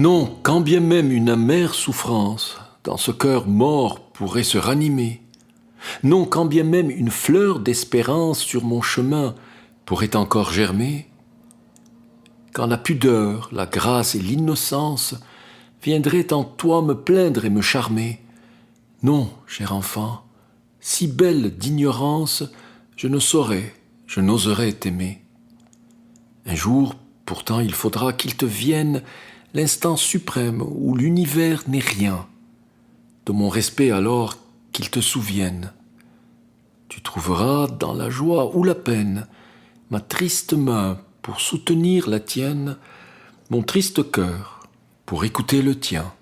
Non, quand bien même une amère souffrance dans ce cœur mort pourrait se ranimer. Non, quand bien même une fleur d'espérance sur mon chemin pourrait encore germer. Quand la pudeur, la grâce et l'innocence viendraient en toi me plaindre et me charmer. Non, cher enfant, si belle d'ignorance, je ne saurais, je n'oserais t'aimer. Un jour, pourtant, il faudra qu'il te vienne l'instant suprême où l'univers n'est rien. De mon respect alors qu'il te souvienne. Tu trouveras dans la joie ou la peine ma triste main pour soutenir la tienne, mon triste cœur pour écouter le tien.